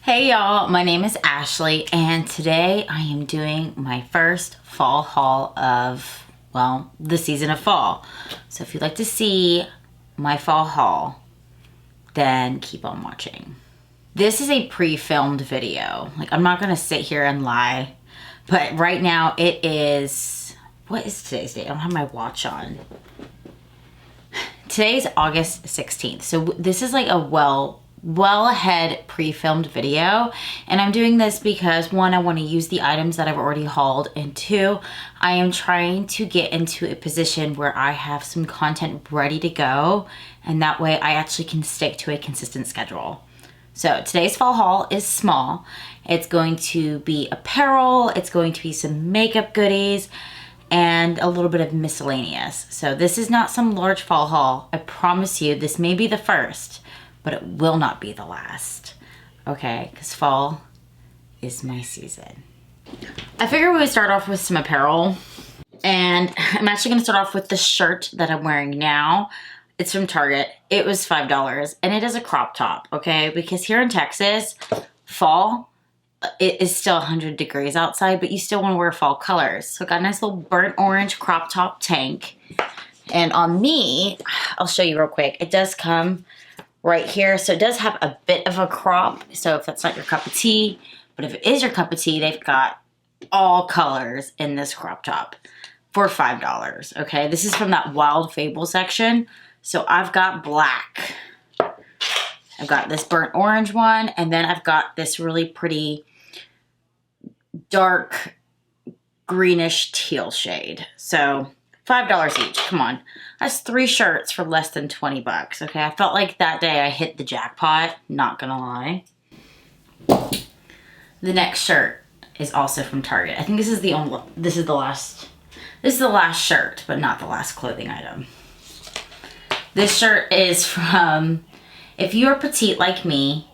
Hey y'all, my name is Ashley and today I am doing my first fall haul of, well, the season of fall. So if you'd like to see my fall haul, then keep on watching. This is a pre-filmed video. Like, I'm not gonna sit here and lie, but right now it is, what is today's date? I don't have my watch on. Today's August 16th. So this is like a well ahead pre-filmed video, and I'm doing this because one, I want to use the items that I've already hauled, and two, I am trying to get into a position where I have some content ready to go, and that way I actually can stick to a consistent schedule. So today's fall haul is small. It's going to be apparel, it's going to be some makeup goodies, and a little bit of miscellaneous. So this is not some large fall haul. I promise you, this may be the first, but it will not be the last, okay? Because fall is my season. I figured we would start off with some apparel, and I'm actually gonna start off with the shirt that I'm wearing now. It's from Target. It was $5, and it is a crop top, okay? Because here in Texas, fall, it is still 100 degrees outside, but you still wanna wear fall colors. So I got a nice little burnt orange crop top tank. And on me, I'll show you real quick. It does come right here. So it does have a bit of a crop. So if that's not your cup of tea, but if it is your cup of tea, they've got all colors in this crop top for $5, okay? This is from that Wild Fable section. So I've got black. I've got this burnt orange one, and then I've got this really pretty dark greenish teal shade. So $5 each, come on. That's 3 shirts for less than 20 bucks, okay? I felt like that day I hit the jackpot, not gonna lie. The next shirt is also from Target. I think this is the last shirt, but not the last clothing item. This shirt is from, if you're petite like me,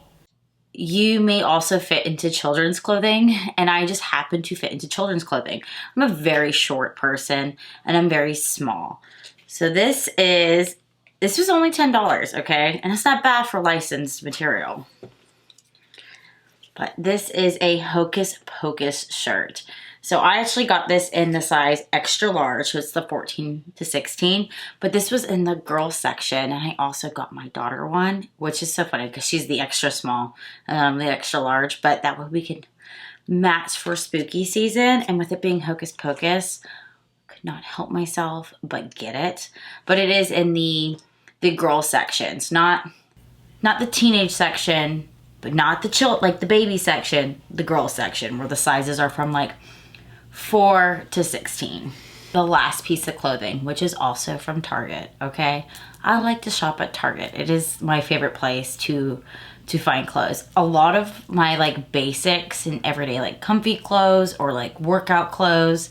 you may also fit into children's clothing, and I just happen to fit into children's clothing. I'm a very short person, and I'm very small. So this was only $10, okay? And it's not bad for licensed material. But this is a Hocus Pocus shirt. So I actually got this in the size extra large, so it's the 14 to 16, but this was in the girl section, and I also got my daughter one, which is so funny because she's the extra small, the extra large, but that way we could match for spooky season, and with it being Hocus Pocus, could not help myself but get it. But it is in the girl sections, not the teenage section, but not the baby section, the girl section, where the sizes are from like 4 to 16. The last piece of clothing, which is also from Target, okay? I like to shop at Target. It is my favorite place to find clothes. A lot of my like basics and everyday like comfy clothes or like workout clothes,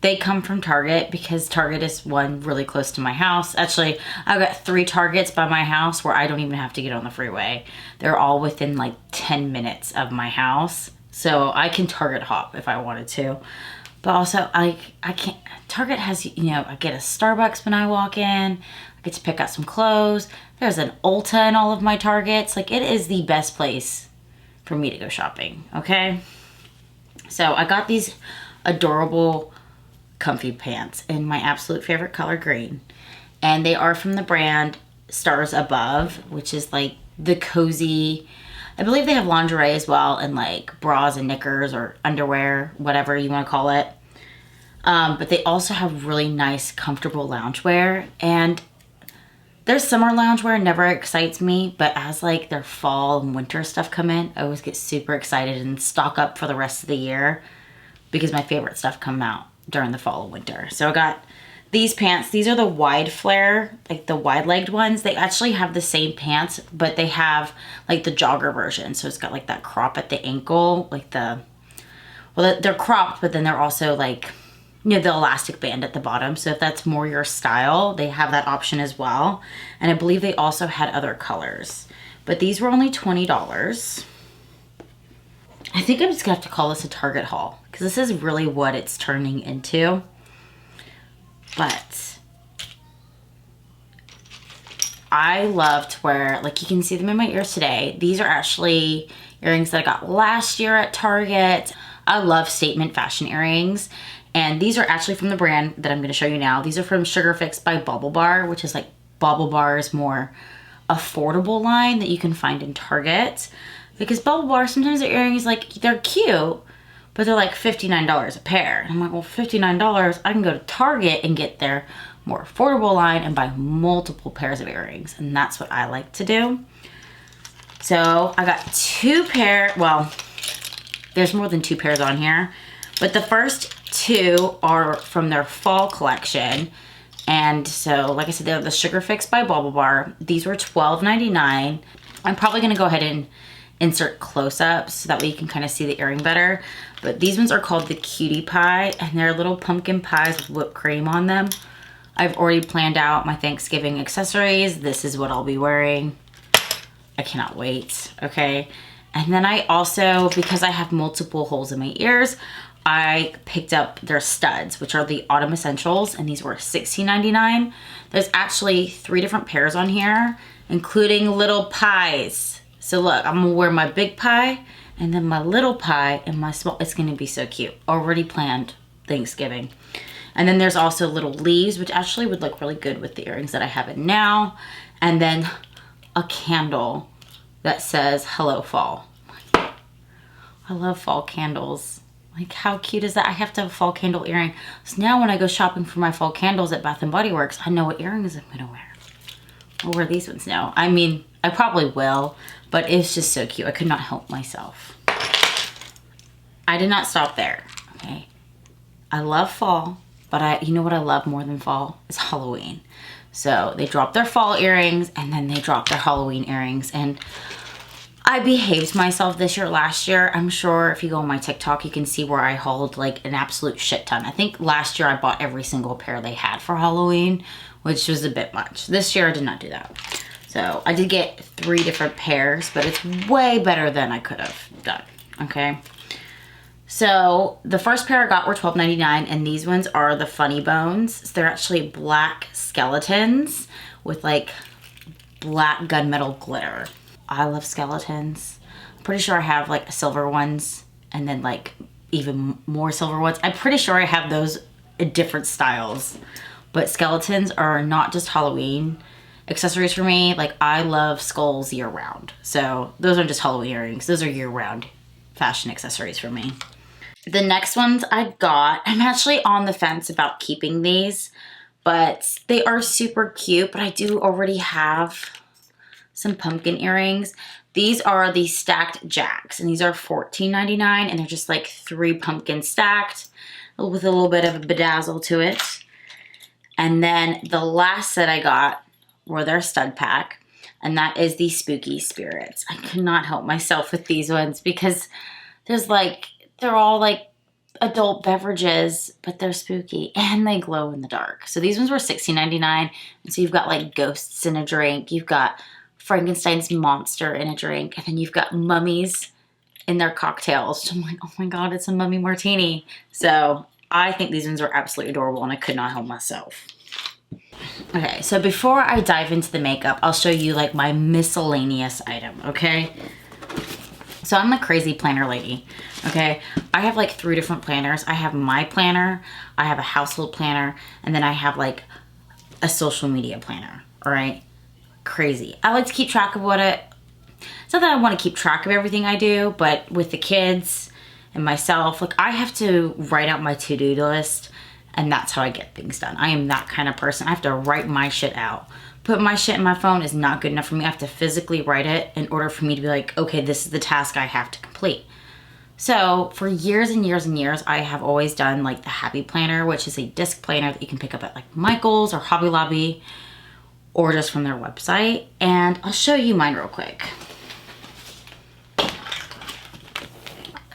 they come from Target because Target is one really close to my house. Actually, I've got 3 Targets by my house where I don't even have to get on the freeway. They're all within like 10 minutes of my house. So I can Target hop if I wanted to. But also, I can't, Target has, you know, I get a Starbucks when I walk in. I get to pick out some clothes. There's an Ulta in all of my Targets. Like, it is the best place for me to go shopping, okay? So I got these adorable comfy pants in my absolute favorite color, green. And they are from the brand Stars Above, which is like the cozy, I believe they have lingerie as well, and like bras and knickers or underwear, whatever you want to call it. But they also have really nice, comfortable loungewear. And their summer loungewear never excites me, but as like their fall and winter stuff come in, I always get super excited and stock up for the rest of the year because my favorite stuff come out during the fall and winter. So I got these pants. These are the wide flare, like the wide legged ones. They actually have the same pants, but they have like the jogger version. So it's got like that crop at the ankle, like they're cropped, but then they're also like, you know, the elastic band at the bottom. So if that's more your style, they have that option as well. And I believe they also had other colors, but these were only $20. I think I'm just gonna have to call this a Target haul because this is really what it's turning into. But I love to wear, like you can see them in my ears today. These are actually earrings that I got last year at Target. I love statement fashion earrings. And these are actually from the brand that I'm going to show you now. These are from Sugar Fix by Bubble Bar, which is like Bubble Bar's more affordable line that you can find in Target. Because Bubble Bar, sometimes their earrings, like, they're cute, but they're like $59 a pair. And I'm like, well, $59, I can go to Target and get their more affordable line and buy multiple pairs of earrings. And that's what I like to do. So I got 2 pair, well, there's more than 2 pairs on here, but the first 2 are from their fall collection. And so, like I said, they're the Sugar Fix by Bubble Bar. These were $12.99. I'm probably gonna go ahead and insert close-ups so that way you can kind of see the earring better. But these ones are called the Cutie Pie, and they're little pumpkin pies with whipped cream on them. I've already planned out my Thanksgiving accessories. This is what I'll be wearing. I cannot wait, okay? And then I also, because I have multiple holes in my ears, I picked up their studs, which are the Autumn Essentials, and these were $16.99. There's actually 3 different pairs on here, including little pies. So look, I'm gonna wear my big pie, and then my little pie, and my small. It's gonna be so cute. Already planned Thanksgiving. And then there's also little leaves, which actually would look really good with the earrings that I have in now. And then a candle that says Hello Fall. I love fall candles. Like, how cute is that? I have to have a fall candle earring. So now when I go shopping for my fall candles at Bath & Body Works, I know what earrings I'm gonna wear. I'll wear these ones now. I mean, I probably will, but it's just so cute. I could not help myself. I did not stop there, okay? I love fall, but you know what I love more than fall? It's Halloween. So they dropped their fall earrings, and then they dropped their Halloween earrings, and I behaved myself this year. Last year, I'm sure if you go on my TikTok, you can see where I hauled like an absolute shit ton. I think last year I bought every single pair they had for Halloween, which was a bit much. This year I did not do that. So I did get 3 different pairs, but it's way better than I could have done, okay? So the first pair I got were $12.99, and these ones are the Funny Bones. So they're actually black skeletons with like black gunmetal glitter. I love skeletons. I'm pretty sure I have like silver ones and then like even more silver ones. I'm pretty sure I have those in different styles. But skeletons are not just Halloween accessories for me. Like, I love skulls year round. So those aren't just Halloween earrings. Those are year round fashion accessories for me. The next ones I got, I'm actually on the fence about keeping these, but they are super cute. But I do already have some pumpkin earrings. These are the stacked jacks, and these are $14.99, and they're just like 3 pumpkins stacked with a little bit of a bedazzle to it. And then the last set I got were their stud pack, and that is the Spooky Spirits. I could not help myself with these ones because there's like, they're all like adult beverages, but they're spooky and they glow in the dark. So these ones were $16.99, and so you've got like ghosts in a drink, you've got Frankenstein's monster in a drink, and then you've got mummies in their cocktails. So I'm like, oh my god, it's a mummy martini. So I think these ones are absolutely adorable, and I could not help myself. Okay, so before I dive into the makeup, I'll show you like my miscellaneous item, okay? So I'm a crazy planner lady, okay? I have like 3 different planners. I have my planner, I have a household planner, and then I have like a social media planner, all right? Crazy. I like to keep track of it's not that I want to keep track of everything I do, but with the kids and myself, like, I have to write out my to-do list, and that's how I get things done. I am that kind of person. I have to write my shit out. Put my shit in my phone is not good enough for me. I have to physically write it in order for me to be like, okay, this is the task I have to complete. So for years and years and years, I have always done like the Happy Planner, which is a disc planner that you can pick up at like Michael's or Hobby Lobby, or just from their website. And I'll show you mine real quick.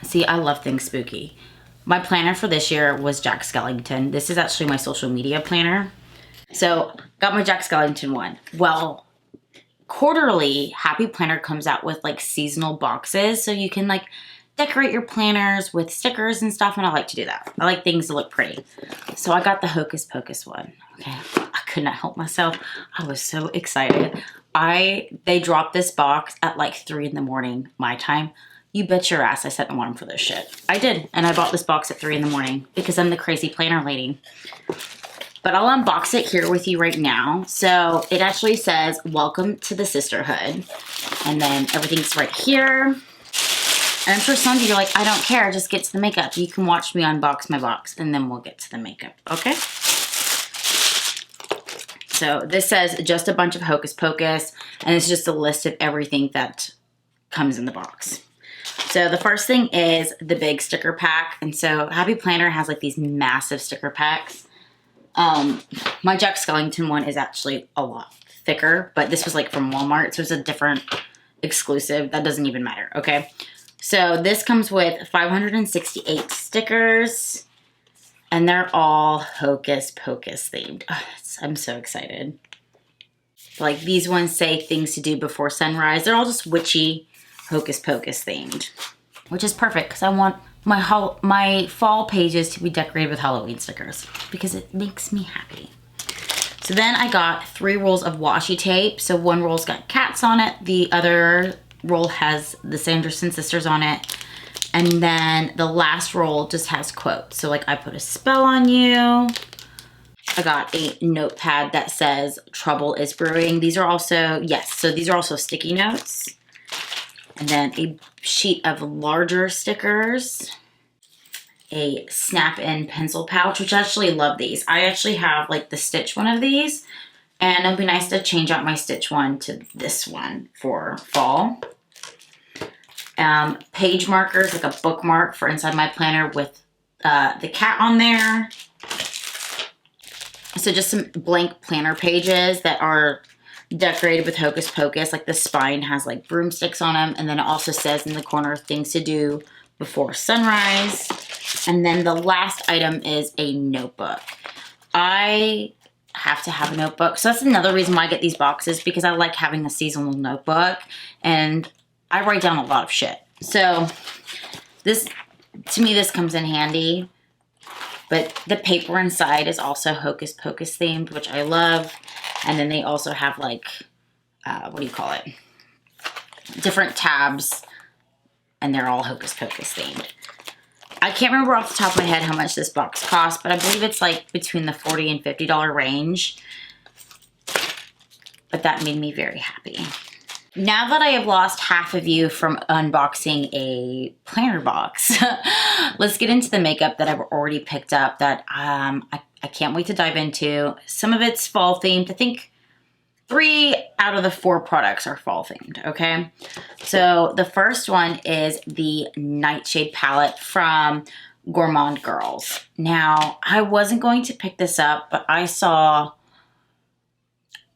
See, I love things spooky. My planner for this year was Jack Skellington. This is actually my social media planner. So got my Jack Skellington one. Well, quarterly, Happy Planner comes out with like seasonal boxes, so you can like decorate your planners with stickers and stuff, and I like to do that. I like things to look pretty. So I got the Hocus Pocus one. Okay, I could not help myself. I was so excited. They dropped this box at like 3 in the morning my time. You bet your ass I set an alarm for this shit. I did, and I bought this box at 3 in the morning because I'm the crazy planner lady. But I'll unbox it here with you right now. So it actually says, welcome to the sisterhood. And then everything's right here. And I'm sure some of you are like, I don't care, just get to the makeup. You can watch me unbox my box and then we'll get to the makeup, okay? So this says just a bunch of Hocus Pocus, and it's just a list of everything that comes in the box. So the first thing is the big sticker pack. And so Happy Planner has like these massive sticker packs. My Jack Skellington one is actually a lot thicker, but this was like from Walmart, so it's a different exclusive. That doesn't even matter, okay? So this comes with 568 stickers, and they're all Hocus Pocus themed. Oh, I'm so excited. Like these ones say things to do before sunrise. They're all just witchy Hocus Pocus themed, which is perfect because I want my fall pages to be decorated with Halloween stickers because it makes me happy. So then I got 3 rolls of washi tape. So one roll's got cats on it. The other roll has the Sanderson sisters on it. And then the last roll just has quotes. So like I put a spell on you. I got a notepad that says trouble is brewing. These are also, yes, so these are also sticky notes. And then a sheet of larger stickers, a snap-in pencil pouch, which I actually love these. I actually have like the Stitch one of these, and it'd be nice to change out my Stitch one to this one for fall. Page markers, like a bookmark for inside my planner with the cat on there. So just some blank planner pages that are decorated with Hocus Pocus. Like the spine has like broomsticks on them, and then it also says in the corner things to do before sunrise. And then the last item is a notebook. I have to have a notebook, so that's another reason why I get these boxes, because I like having a seasonal notebook and I write down a lot of shit. So this, to me, this comes in handy. But the paper inside is also Hocus Pocus themed, which I love. And then they also have like, what do you call it? Different tabs, and they're all Hocus Pocus themed. I can't remember off the top of my head how much this box costs, but I believe it's like between the $40 and $50 range. But that made me very happy. Now that I have lost half of you from unboxing a planner box, let's get into the makeup that I've already picked up that I can't wait to dive into. Some of it's fall themed. I think 3 out of the 4 products are fall themed, okay? So the first one is the Nightshade palette from Gourmand Girls. Now, I wasn't going to pick this up, but I saw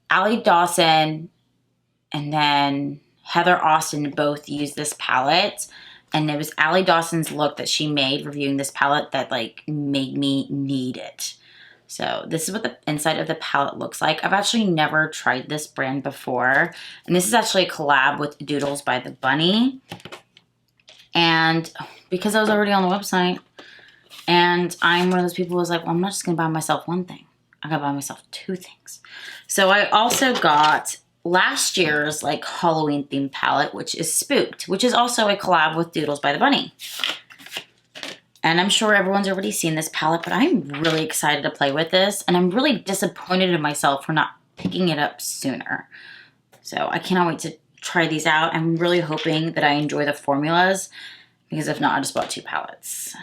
Allie Dawson and then Heather Austin both used this palette. And it was Allie Dawson's look that she made reviewing this palette that like made me need it. So this is what the inside of the palette looks like. I've actually never tried this brand before. And this is actually a collab with Doodles by the Bunny. And because I was already on the website, and I'm one of those people who was like, well, I'm not just going to buy myself one thing. I got to buy myself 2 things. So I also got last year's like Halloween themed palette, which is Spooked, which is also a collab with Doodles by the Bunny. And I'm sure everyone's already seen this palette, but I'm really excited to play with this. And I'm really disappointed in myself for not picking it up sooner. So I cannot wait to try these out. I'm really hoping that I enjoy the formulas, because if not, I just bought 2 palettes.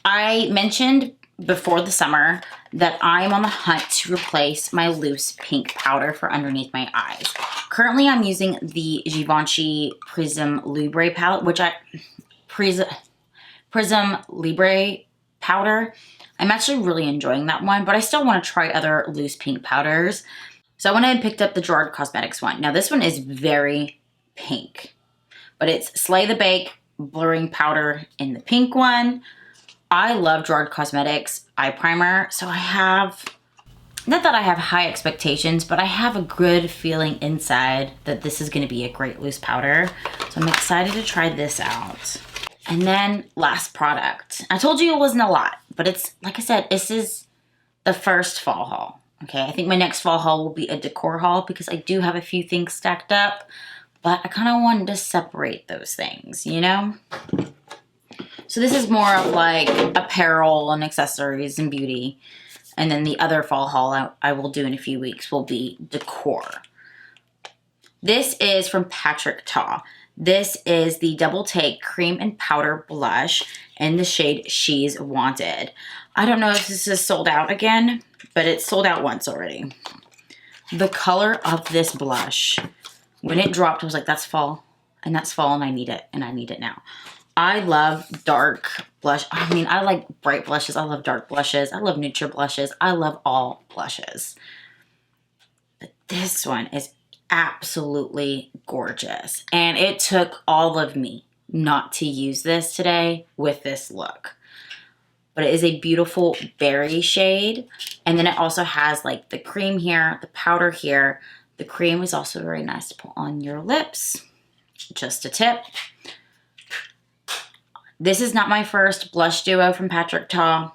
I mentioned before the summer that I'm on the hunt to replace my loose pink powder for underneath my eyes. Currently, I'm using the Givenchy Prism Libre palette, which Prism Libre powder. I'm actually really enjoying that one, but I still want to try other loose pink powders. So I went ahead and picked up the Gerard Cosmetics one. Now this one is very pink, but it's Slay the Bake blurring powder in the pink one. I love Gerard Cosmetics eye primer, so I have, not that I have high expectations, but I have a good feeling inside that this is going to be a great loose powder. So I'm excited to try this out. And then last product. I told you it wasn't a lot, but it's, like I said, this is the first fall haul. Okay, I think my next fall haul will be a decor haul because I do have a few things stacked up. but I kind of wanted to separate those things, you know? So this is more of like apparel and accessories and beauty. And then the other fall haul I will do in a few weeks will be decor. This is from Patrick Ta. This is the Double Take Cream and Powder Blush in the shade She's Wanted. I don't know if this is sold out again, but it's sold out once already. The color of this blush, when it dropped, I was like, that's fall, and I need it, and I need it now. I love dark blush. I mean, I like bright blushes. I love dark blushes. I love neutral blushes. I love all blushes. But this one is absolutely gorgeous. And it took all of me not to use this today with this look. But it is a beautiful berry shade. And then it also has like the cream here, the powder here. The cream is also very nice to put on your lips. Just a tip. This is not my first blush duo from Patrick Ta.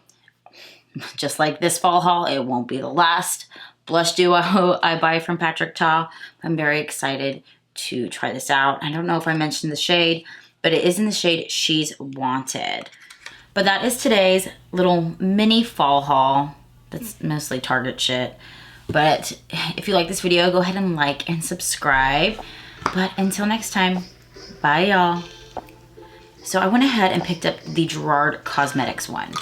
Just like this fall haul, it won't be the last blush duo I buy from Patrick Ta. I'm very excited to try this out. I don't know if I mentioned the shade, but it is in the shade She's Wanted. But that is today's little mini fall haul. That's mostly Target shit. But if you like this video, go ahead and like and subscribe. But until next time, bye y'all. So I went ahead and picked up the Gerard Cosmetics one.